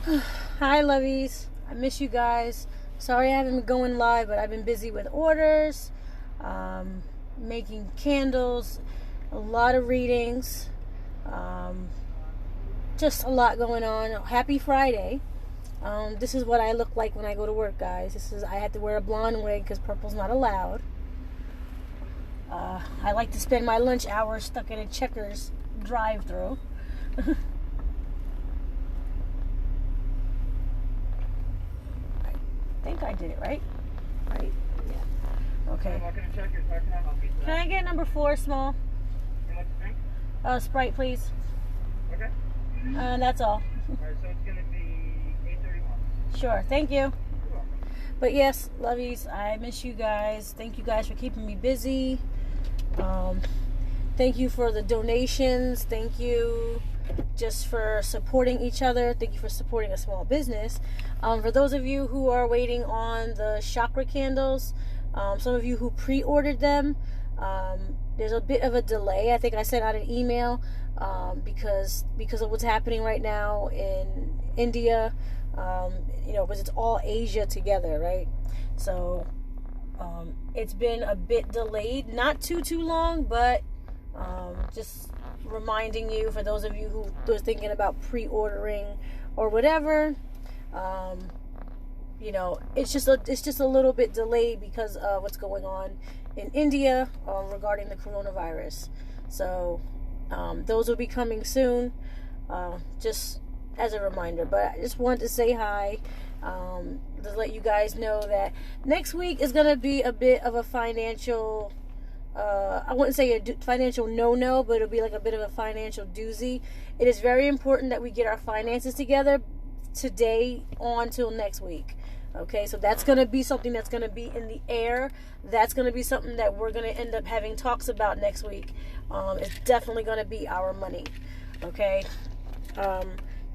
Hi, lovies. I miss you guys. Sorry I haven't been going live, but I've been busy with orders, making candles, a lot of readings, just a lot going on. Happy Friday. This is what I look like when I go to work, guys. I had to wear a blonde wig because purple's not allowed. I like to spend my lunch hour stuck in a Checkers drive-thru. I think I did it right. Right? Yeah. Okay. Can I get number 4 small? Sprite, please. Okay. That's all. Alright, so it's going to be $8.31. Sure. Thank you. You're welcome. But yes, lovies, I miss you guys. Thank you guys for keeping me busy. Thank you for the donations. Thank you just for supporting each other. Thank you for supporting a small business. For those of you who are waiting on the chakra candles, some of you who pre-ordered them, there's a bit of a delay. I think I sent out an email because of what's happening right now in India. Because it's all Asia together, right? So it's been a bit delayed, not too long, but just reminding you, for those of you who were thinking about pre-ordering or whatever, it's just a little bit delayed because of what's going on in India regarding the coronavirus. So those will be coming soon, just as a reminder. But I just wanted to say hi, to let you guys know that next week is going to be a bit of a financial, I wouldn't say a financial no-no, but it'll be like a bit of a financial doozy. It is very important that we get our finances together today on till next week. Okay, so that's going to be something that's going to be in the air. That's going to be something that we're going to end up having talks about next week. It's definitely going to be our money. Okay.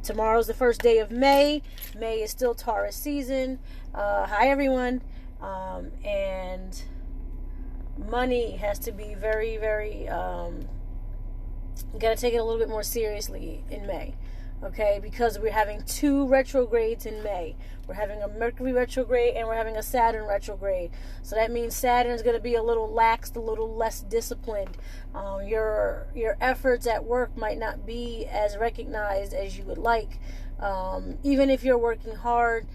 Tomorrow's the first day of May. May is still Taurus season. Hi, everyone. And money has to be very, very, you got to take it a little bit more seriously in May. Okay, because we're having 2 retrogrades in May. We're having a Mercury retrograde and we're having a Saturn retrograde. So that means Saturn is going to be a little lax, a little less disciplined. Your efforts at work might not be as recognized as you would like. Even if you're working hard,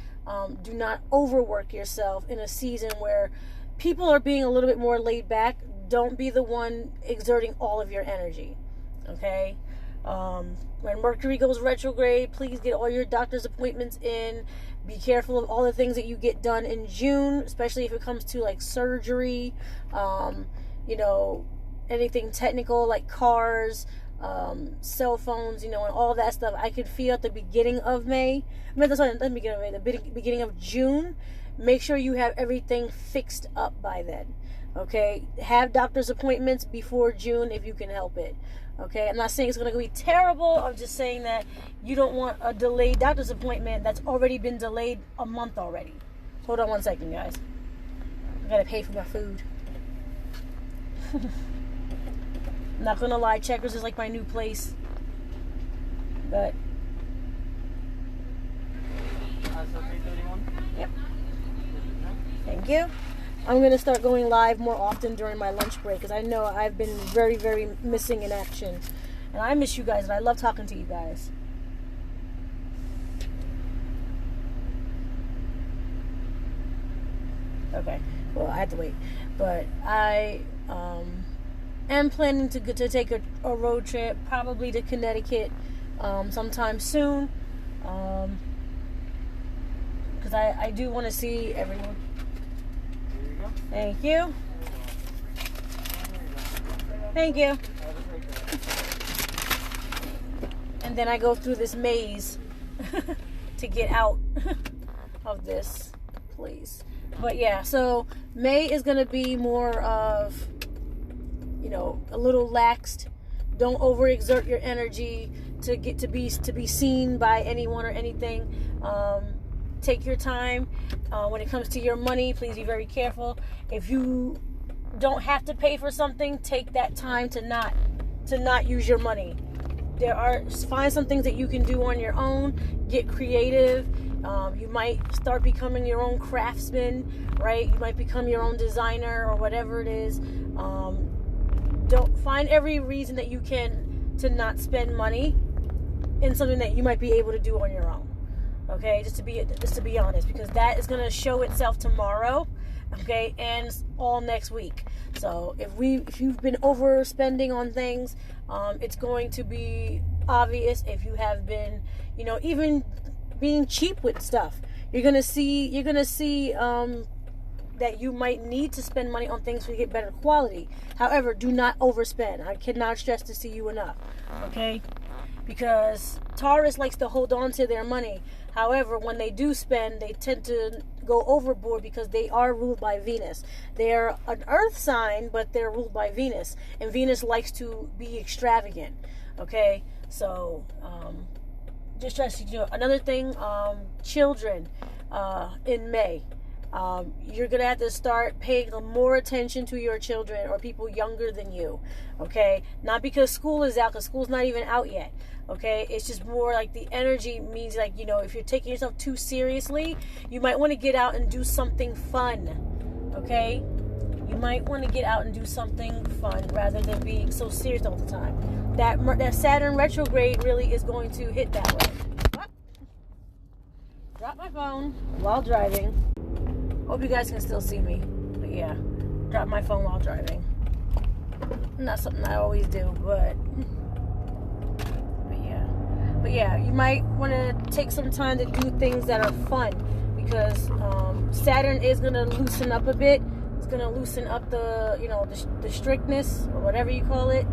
do not overwork yourself in a season where people are being a little bit more laid back. Don't be the one exerting all of your energy. Okay? When Mercury goes retrograde, please get all your doctor's appointments in. Be careful of all the things that you get done in June, especially if it comes to like surgery, anything technical like cars, cell phones, and all that stuff. I could feel at the beginning of May. The beginning of June. Make sure you have everything fixed up by then. Okay, have doctor's appointments before June if you can help it. Okay, I'm not saying it's going to be terrible. I'm just saying that you don't want a delayed doctor's appointment that's already been delayed a month already. Hold on one second, guys. I got to pay for my food. I'm not going to lie, Checkers is like my new place. But yep. Thank you. I'm going to start going live more often during my lunch break because I know I've been very, very missing in action. And I miss you guys, and I love talking to you guys. Okay. Well, I have to wait. But I am planning to take a road trip, probably to Connecticut sometime soon. Because I do want to see everyone. Thank you. Thank you. And then I go through this maze to get out of this place. But yeah, so May is going to be more of, a little laxed. Don't overexert your energy to get to be seen by anyone or anything. Take your time. When it comes to your money, please be very careful. If you don't have to pay for something, take that time to not use your money. find some things that you can do on your own. Get creative. You might start becoming your own craftsman, right? You might become your own designer or whatever it is. Don't find every reason that you can to not spend money in something that you might be able to do on your own. Okay, just to be honest, because that is going to show itself tomorrow. Okay, and all next week. So if you've been overspending on things, it's going to be obvious. If you have been, even being cheap with stuff, you're gonna see that you might need to spend money on things to get better quality. However, do not overspend. I cannot stress to see you enough. Okay, because Taurus likes to hold on to their money. However, when they do spend, they tend to go overboard because they are ruled by Venus. They're an earth sign, but they're ruled by Venus. And Venus likes to be extravagant. Okay? So, just stress, another thing, children, in May. You're going to have to start paying more attention to your children or people younger than you. Okay? Not because school is out, because school's not even out yet. Okay, it's just more like the energy means like, if you're taking yourself too seriously, you might want to get out and do something fun. Okay, you might want to get out and do something fun rather than being so serious all the time. That Saturn retrograde really is going to hit that way. Drop my phone while driving. Hope you guys can still see me. But yeah, drop my phone while driving. Not something I always do, but yeah, you might want to take some time to do things that are fun, because Saturn is going to loosen up a bit. It's going to loosen up the strictness or whatever you call it.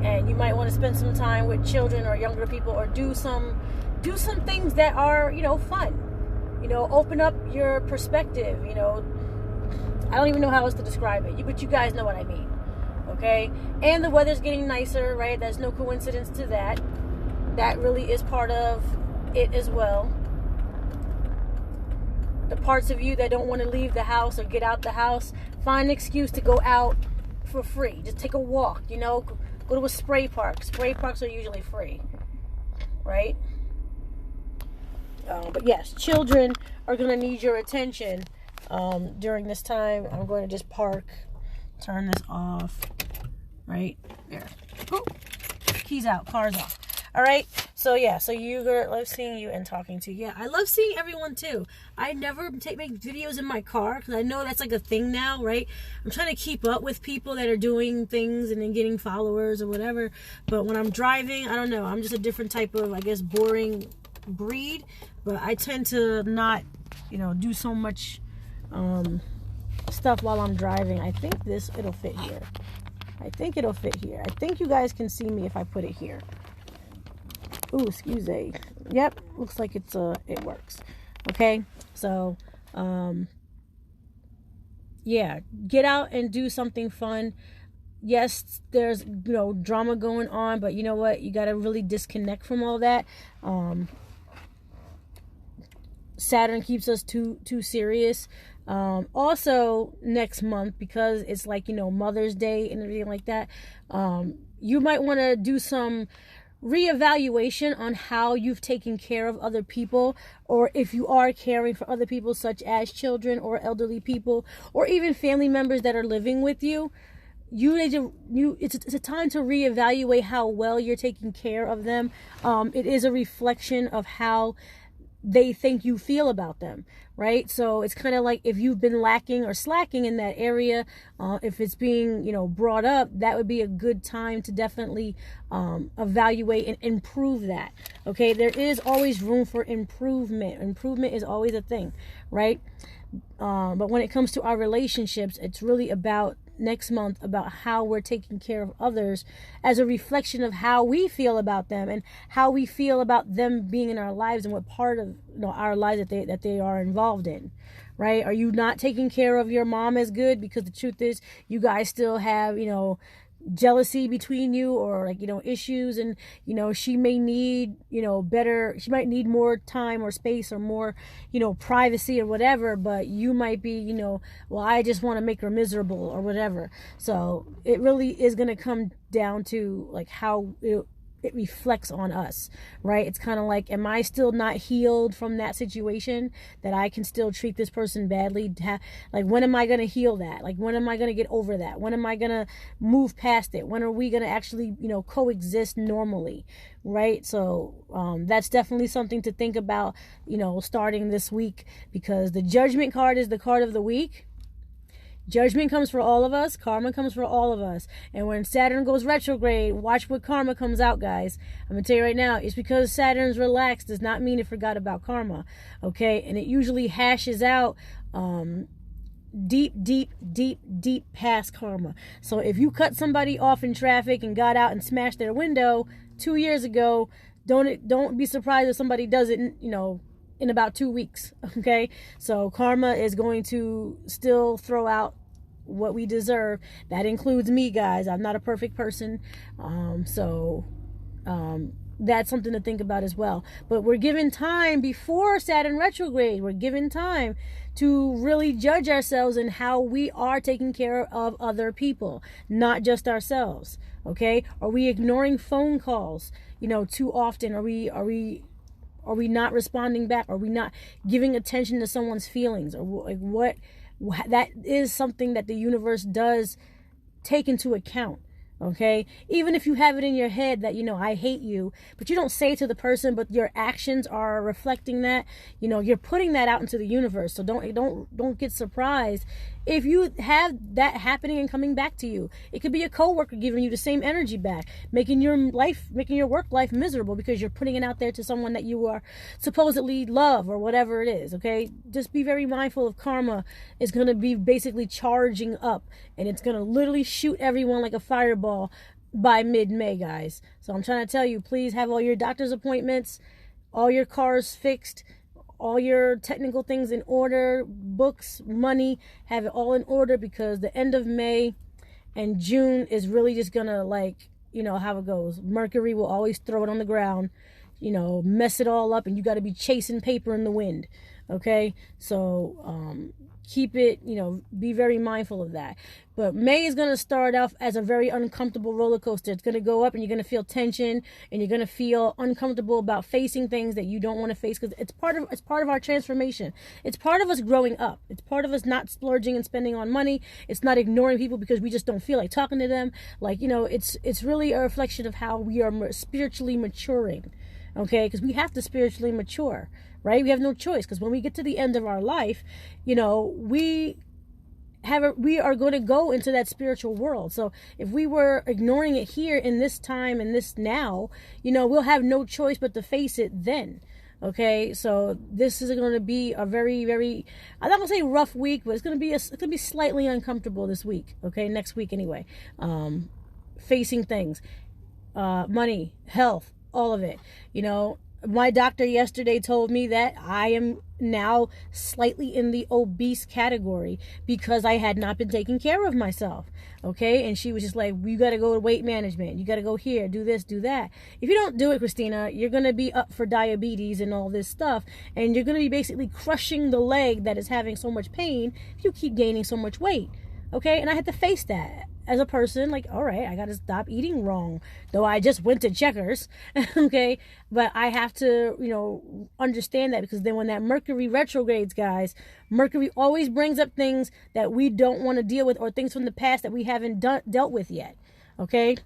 And you might want to spend some time with children or younger people, or do some things that are, fun. Open up your perspective. I don't even know how else to describe it, but you guys know what I mean. Okay, and the weather's getting nicer, right? There's no coincidence to that. That really is part of it as well. The parts of you that don't want to leave the house or get out the house, find an excuse to go out for free. Just take a walk, go to a spray park. Spray parks are usually free, right? But yes, children are going to need your attention during this time. I'm going to just turn this off. Right there. Ooh. Keys out, cars off. All right. So yeah. So love seeing you and talking to you. Yeah, I love seeing everyone too. I never make videos in my car because I know that's like a thing now, right? I'm trying to keep up with people that are doing things and then getting followers or whatever. But when I'm driving, I don't know. I'm just a different type of, I guess, boring breed. But I tend to not, do so much stuff while I'm driving. I think it'll fit here. I think it'll fit here. I think you guys can see me if I put it here. Ooh, excuse me. Yep, looks like it works. Okay, so yeah, get out and do something fun. Yes, there's drama going on, but you know what? You got to really disconnect from all that. Saturn keeps us too serious. Also next month, because it's like, Mother's Day and everything like that, you might want to do some reevaluation on how you've taken care of other people, or if you are caring for other people, such as children or elderly people, or even family members that are living with you. It's a time to reevaluate how well you're taking care of them. It is a reflection of how they think you feel about them, right? So it's kind of like if you've been lacking or slacking in that area, if it's being, brought up, that would be a good time to definitely evaluate and improve that. Okay, there is always room for improvement. Improvement is always a thing, right? But when it comes to our relationships, it's really about next month about how we're taking care of others as a reflection of how we feel about them and how we feel about them being in our lives and what part of our lives that they are involved in, right? Are you not taking care of your mom as good? Because the truth is, you guys still have jealousy between you, or like, issues, and she may need, she might need more time or space or more, privacy or whatever, but you might be, well, I just want to make her miserable or whatever. So it really is going to come down to like how it reflects on us, right? It's kind of like, am I still not healed from that situation, that I can still treat this person badly? Like, when am I going to heal that? Like, when am I going to get over that? When am I going to move past it? When are we going to actually, coexist normally, right? So that's definitely something to think about, starting this week, because the Judgment card is the card of the week. Judgment comes for all of us. Karma comes for all of us. And when Saturn goes retrograde, watch what karma comes out, guys. I'm going to tell you right now, it's because Saturn's relaxed does not mean it forgot about karma. Okay? And it usually hashes out deep past karma. So if you cut somebody off in traffic and got out and smashed their window 2 years ago, don't be surprised if somebody does it, in about 2 weeks. Okay? So karma is going to still throw out what we deserve. That includes me, guys. I'm not a perfect person. That's something to think about as well. But we're given time before Saturn retrograde. We're given time to really judge ourselves and how we are taking care of other people, not just ourselves. Okay? Are we ignoring phone calls, too often? Are we not responding back? Are we not giving attention to someone's feelings? Or like what? That is something that the universe does take into account. Okay? Even if you have it in your head that, I hate you, but you don't say it to the person, but your actions are reflecting that, you're putting that out into the universe. So don't get surprised if you have that happening and coming back to you. It could be a coworker giving you the same energy back, making your work life miserable because you're putting it out there to someone that you are supposedly love or whatever it is. Okay? Just be very mindful of karma is going to be basically charging up, and it's going to literally shoot everyone like a fireball by mid-May, guys. So I'm trying to tell you, please have all your doctor's appointments, all your cars fixed, all your technical things in order, books, money, have it all in order, because the end of May and June is really just gonna, like, how it goes. Mercury will always throw it on the ground, mess it all up, and you got to be chasing paper in the wind. Okay? So keep it, be very mindful of that. But May is going to start off as a very uncomfortable roller coaster. It's going to go up, and you're going to feel tension, and you're going to feel uncomfortable about facing things that you don't want to face, because it's part of our transformation. It's part of us growing up. It's part of us not splurging and spending on money. It's not ignoring people because we just don't feel like talking to them. Like, it's really a reflection of how we are spiritually maturing. Okay? Because we have to spiritually mature. Right? We have no choice, because when we get to the end of our life, we are going to go into that spiritual world. So if we were ignoring it here in this time and this now, we'll have no choice but to face it then. Okay? So this is going to be a very, very, I'm not going to say rough week, but it's going to be slightly uncomfortable this week. Okay? Next week anyway. Facing things, money, health, all of it, My doctor yesterday told me that I am now slightly in the obese category because I had not been taking care of myself. Okay? And she was just like, you got to go to weight management. You got to go here, do this, do that. If you don't do it, Christina, you're going to be up for diabetes and all this stuff. And you're going to be basically crushing the leg that is having so much pain if you keep gaining so much weight. Okay? And I had to face that. As a person, like, all right, I got to stop eating wrong. Though I just went to Checkers, okay? But I have to, understand that, because then when that Mercury retrogrades, guys, Mercury always brings up things that we don't want to deal with, or things from the past that we haven't dealt with yet, okay?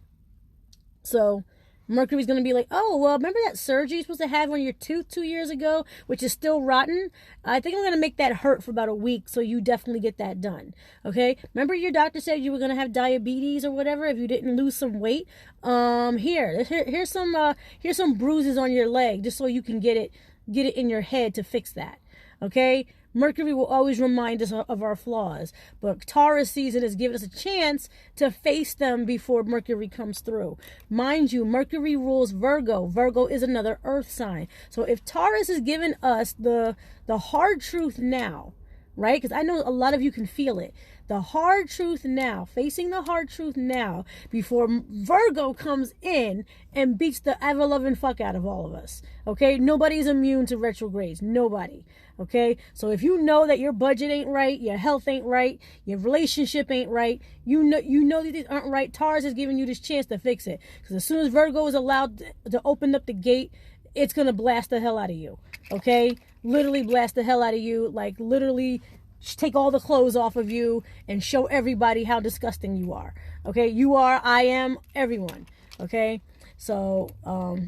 So Mercury's going to be like, oh, well, remember that surgery you're supposed to have on your tooth 2 years ago, which is still rotten? I think I'm going to make that hurt for about a week, so you definitely get that done. Okay? Remember your doctor said you were going to have diabetes or whatever if you didn't lose some weight? Here's some bruises on your leg, just so you can get it in your head to fix that. Okay? Mercury will always remind us of our flaws, but Taurus season has given us a chance to face them before Mercury comes through. Mind you, Mercury rules Virgo. Virgo is another earth sign. So if Taurus is giving us the hard truth now, right? Because I know a lot of you can feel it. The hard truth now, facing the hard truth now, before Virgo comes in and beats the ever-loving fuck out of all of us, okay? Nobody's immune to retrogrades. Nobody, okay? So if you know that your budget ain't right, your health ain't right, your relationship ain't right, you know that these aren't right, Taurus is giving you this chance to fix it. Because as soon as Virgo is allowed to open up the gate, it's going to blast the hell out of you, okay? Literally blast the hell out of you, like literally take all the clothes off of you and show everybody how disgusting you are, okay? You are, I am, everyone, okay? So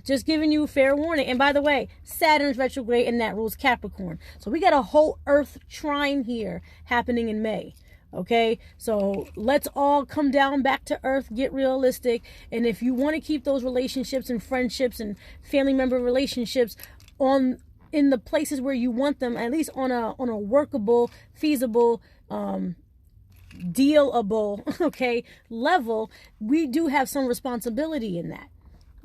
just giving you fair warning. And by the way, Saturn's retrograde and that rules Capricorn. So we got a whole Earth trine here happening in May. Okay, so let's all come down back to earth, get realistic. And if you want to keep those relationships and friendships and family member relationships in the places where you want them, at least on a workable, feasible, dealable, okay, level, we do have some responsibility in that.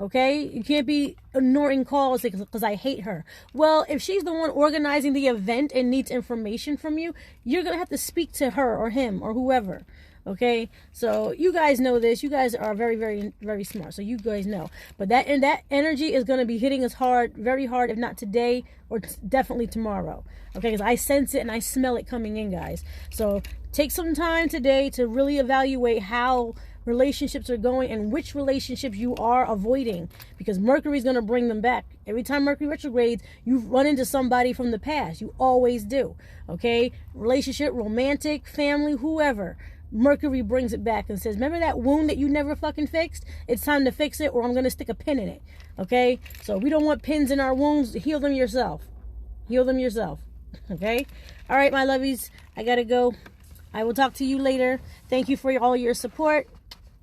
Okay, you can't be ignoring calls because I hate her. Well, if she's the one organizing the event and needs information from you, you're going to have to speak to her or him or whoever. Okay, so you guys know this. You guys are very, very, very smart. So you guys know. But that energy is going to be hitting us hard, very hard, if not today or definitely tomorrow. Okay, because I sense it and I smell it coming in, guys. So take some time today to really evaluate how relationships are going and which relationships you are avoiding, because Mercury's going to bring them back. Every time Mercury retrogrades, you run into somebody from the past. You always do. Okay, relationship, romantic, family, whoever, Mercury brings it back and says, remember that wound that you never fucking fixed? It's time to fix it, or I'm going to stick a pin in it. Okay, so we don't want pins in our wounds. Heal them yourself. Heal them yourself. Okay, all right, my lovies, I gotta go. I will talk to you later. Thank you for all your support.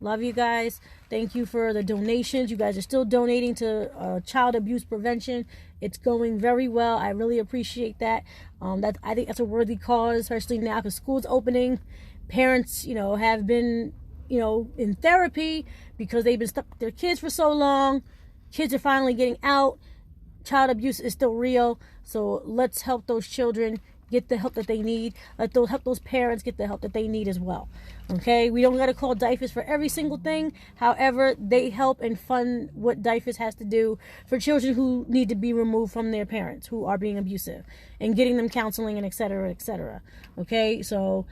Love you guys. Thank you for the donations. You guys are still donating to child abuse prevention. It's going very well. I really appreciate that. I think that's a worthy cause, especially now because school's opening. Parents, have been, in therapy because they've been stuck with their kids for so long. Kids are finally getting out. Child abuse is still real. So let's help those children get the help that they need. Help those parents get the help that they need as well. Okay, we don't got to call DIFUS for every single thing. However, they help and fund what DIFUS has to do for children who need to be removed from their parents who are being abusive, and getting them counseling and et cetera, et cetera. Okay, so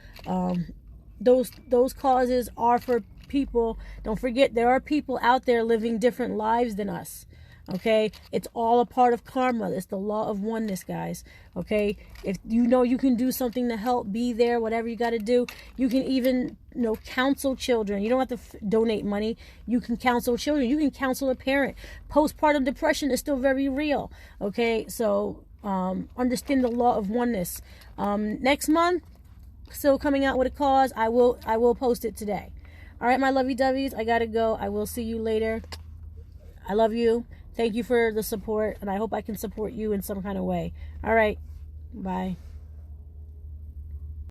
those causes are for people. Don't forget, there are people out there living different lives than us. Okay, it's all a part of karma. It's the law of oneness, guys. Okay, if you know you can do something to help, be there, whatever you got to do. You can even, counsel children. You don't have to donate money. You can counsel children. You can counsel a parent. Postpartum depression is still very real. Okay, so understand the law of oneness. Next month, still coming out with a cause. I will post it today. All right, my lovey-doveys, I gotta go. I will see you later. I love you. Thank you for the support, and I hope I can support you in some kind of way. All right. Bye.